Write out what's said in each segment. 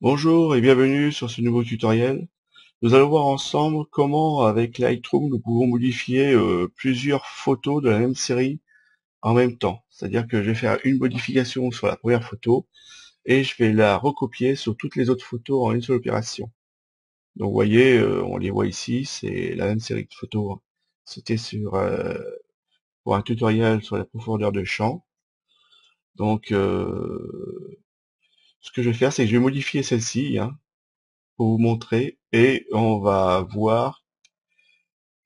Bonjour et bienvenue sur ce nouveau tutoriel. Nous allons voir ensemble comment avec Lightroom nous pouvons modifier plusieurs photos de la même série en même temps. C'est-à-dire que je vais faire une modification sur la première photo et je vais la recopier sur toutes les autres photos en une seule opération. Donc vous voyez, on les voit ici, c'est la même série de photos. C'était pour un tutoriel sur la profondeur de champ. Donc ce que je vais faire, c'est que je vais modifier celle-ci, pour vous montrer et on va voir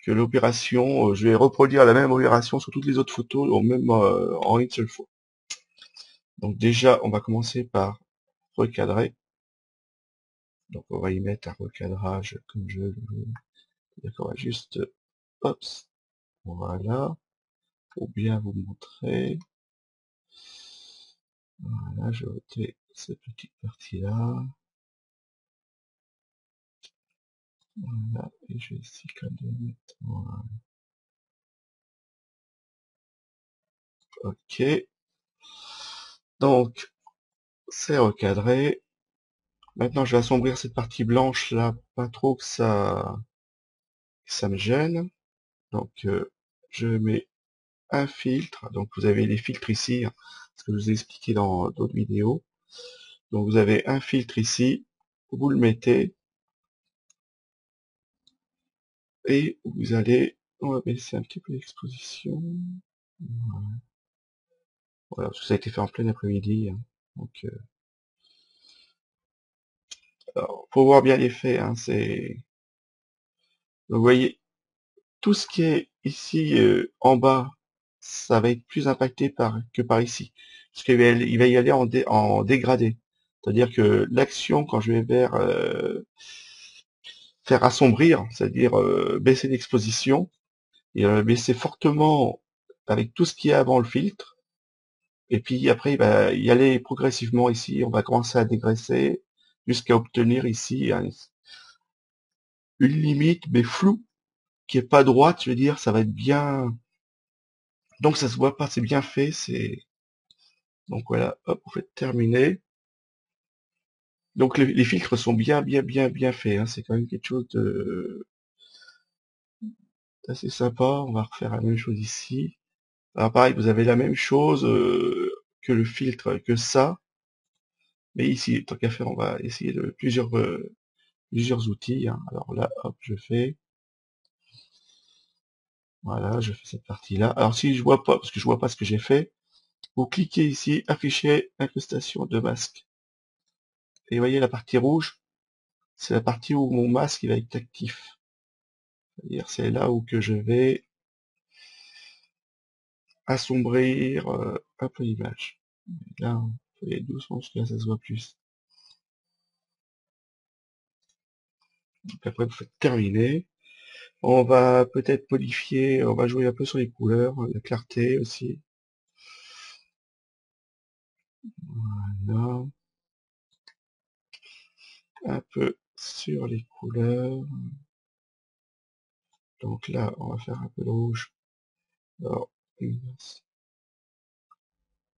que l'opération, je vais reproduire la même opération sur toutes les autres photos en une seule fois. Donc déjà, on va commencer par recadrer. Donc on va y mettre un recadrage comme je le veux. Donc on va juste, hop, voilà, pour bien vous montrer. Voilà, je vais ôter cette petite partie-là. Voilà, et je vais essayer quand même de mettre, voilà. Ok, donc c'est recadré. Maintenant, je vais assombrir cette partie blanche là, pas trop que ça me gêne. Donc, je mets un filtre. Donc, vous avez les filtres ici, ce que je vous ai expliqué dans d'autres vidéos. Donc, vous avez un filtre ici, vous le mettez et vous allez, on va baisser un petit peu l'exposition. Voilà, parce que ça a été fait en plein après-midi. Donc, alors, faut voir bien l'effet. Donc, vous voyez, tout ce qui est ici en bas, ça va être plus impacté que par ici. Parce qu'il va y aller en dégradé. C'est-à-dire que l'action, quand je vais faire assombrir, c'est-à-dire baisser l'exposition, il va baisser fortement avec tout ce qui est avant le filtre. Et puis après, il va y aller progressivement ici. On va commencer à dégraisser jusqu'à obtenir ici une limite, mais floue, qui est pas droite. Je veux dire, ça va être bien. Donc ça se voit pas, c'est bien fait, donc voilà, hop, vous faites terminer. Donc les filtres sont bien faits, c'est quand même quelque chose d'assez sympa. On va refaire la même chose ici. Alors pareil, vous avez la même chose que le filtre, que ça, mais ici, tant qu'à faire, on va essayer de plusieurs outils. Alors là, hop, voilà, je fais cette partie-là. Alors si je vois pas, parce que je vois pas ce que j'ai fait, vous cliquez ici, afficher incrustation de masque. Et vous voyez la partie rouge, c'est la partie où mon masque il va être actif. C'est-à-dire c'est là où que je vais assombrir un peu l'image. Là, on peut aller doucement parce que là ça se voit plus. Donc après vous faites terminer. On va peut-être modifier, on va jouer un peu sur les couleurs, la clarté aussi. Voilà. Un peu sur les couleurs. Donc là, on va faire un peu de rouge. Alors,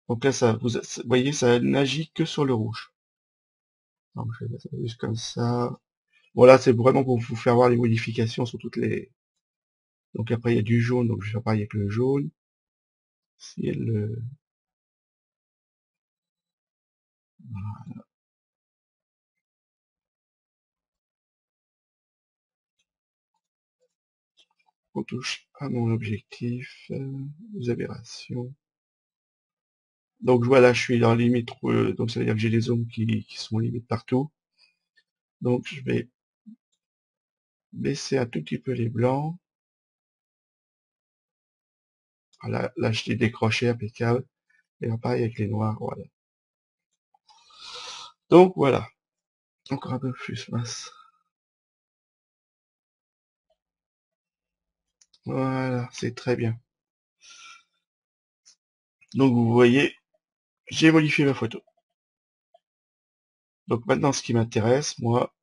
donc là, vous voyez, ça n'agit que sur le rouge. Donc je vais mettre ça juste comme ça. Voilà, c'est vraiment pour vous faire voir les modifications sur toutes les. Donc après il y a du jaune, donc je vais faire pareil avec le jaune. Si elle on touche à mon objectif, les aberrations. Donc voilà, je suis dans limite, donc ça veut dire que j'ai des zones qui sont limite partout. Donc je vais baisser un tout petit peu les blancs. Voilà, là je l'ai décroché, impeccable. Et là pareil avec les noirs, voilà. Donc voilà, encore un peu plus mince. Voilà, c'est très bien. Donc vous voyez, j'ai modifié ma photo. Donc maintenant ce qui m'intéresse, moi,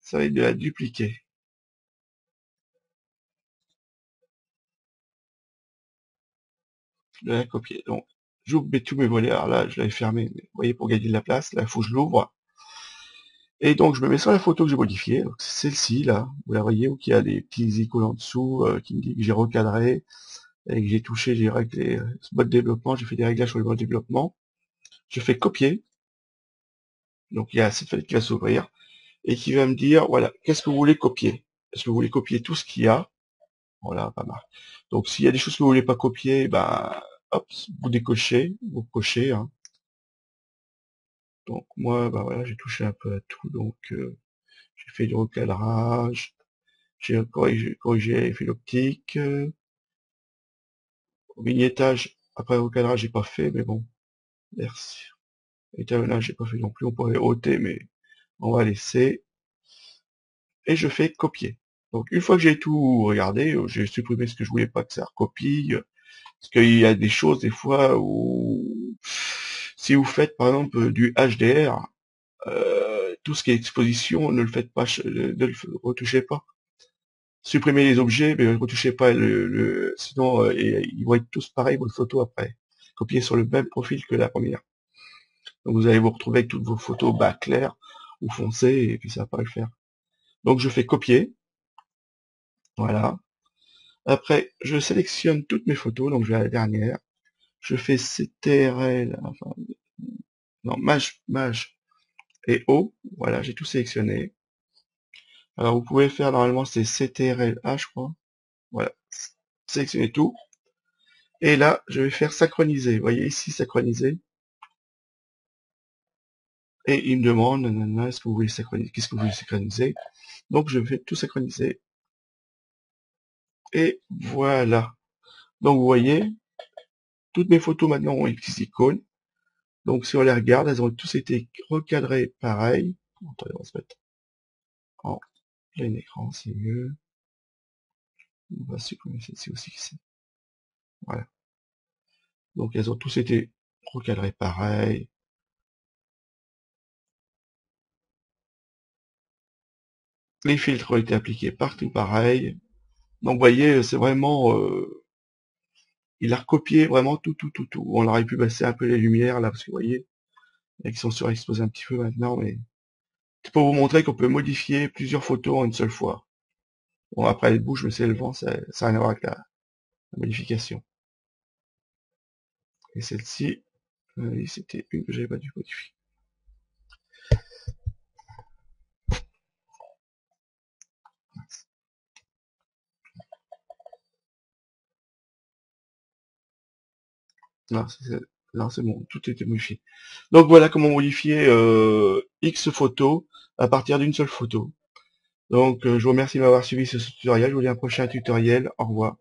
ça va être de la dupliquer, de la copier. Donc j'ouvre tous mes volets. Alors là, je l'avais fermé, mais vous voyez, pour gagner de la place, là, il faut que je l'ouvre. Et donc, je me mets sur la photo que j'ai modifiée. Donc, c'est celle-ci, là. Vous la voyez, où il y a des petits icônes en dessous, qui me dit que j'ai recadré, et que j'ai touché, j'ai réglé ce mode développement, j'ai fait des réglages sur le mode développement. Je fais copier. Donc, il y a cette fenêtre qui va s'ouvrir, et qui va me dire, voilà, qu'est-ce que vous voulez copier? Est-ce que vous voulez copier tout ce qu'il y a? Voilà, pas mal. Donc, s'il y a des choses que vous voulez pas copier, ben, hop, vous décochez, vous cochez, hein. Donc, moi, ben voilà, j'ai touché un peu à tout, donc, j'ai fait du recadrage, j'ai corrigé l'effet optique, vignettage, après recadrage, j'ai pas fait, mais bon, merci. Étalonnage, j'ai pas fait non plus, on pourrait ôter, mais on va laisser. Et je fais copier. Donc, une fois que j'ai tout regardé, j'ai supprimé ce que je voulais pas que ça recopie, parce qu'il y a des choses, des fois, où, si vous faites, par exemple, du HDR, tout ce qui est exposition, ne le faites pas, ne le retouchez pas. Supprimez les objets, mais ne retouchez pas sinon, ils vont être tous pareils, votre photo après. Copiez sur le même profil que la première. Donc, vous allez vous retrouver avec toutes vos photos bas claires ou foncées, et puis ça va pas le faire. Donc, je fais copier. Voilà. Après, je sélectionne toutes mes photos, donc je vais à la dernière. Je fais CTRL, enfin, non, Maj et O. Voilà, j'ai tout sélectionné. Alors, vous pouvez faire, normalement, c'est CTRL-A, je crois. Voilà. Sélectionnez tout. Et là, je vais faire synchroniser. Vous voyez ici, synchroniser. Et il me demande, est-ce que vous voulez synchroniser? Qu'est-ce que vous voulez synchroniser? Donc, je vais tout synchroniser. Et voilà. Donc, vous voyez, toutes mes photos maintenant ont une petite icône. Donc, si on les regarde, elles ont tous été recadrées pareil. Attendez, on va se mettre en plein écran, c'est mieux. On va supprimer celle-ci aussi. Voilà. Donc, elles ont tous été recadrées pareil. Les filtres ont été appliqués partout pareil. Donc, vous voyez, c'est vraiment... il a recopié vraiment tout. On aurait pu baisser un peu les lumières, là, parce que vous voyez, elles sont surexposées un petit peu maintenant, mais... C'est pour vous montrer qu'on peut modifier plusieurs photos en une seule fois. Bon, après, elle bouge, mais c'est le vent, ça n'a rien à voir avec la modification. Et celle-ci, c'était une que j'avais pas dû modifier. Non, c'est bon, tout était modifié. Donc voilà comment modifier X photos à partir d'une seule photo. Donc je vous remercie de m'avoir suivi ce tutoriel. Je vous dis à un prochain tutoriel. Au revoir.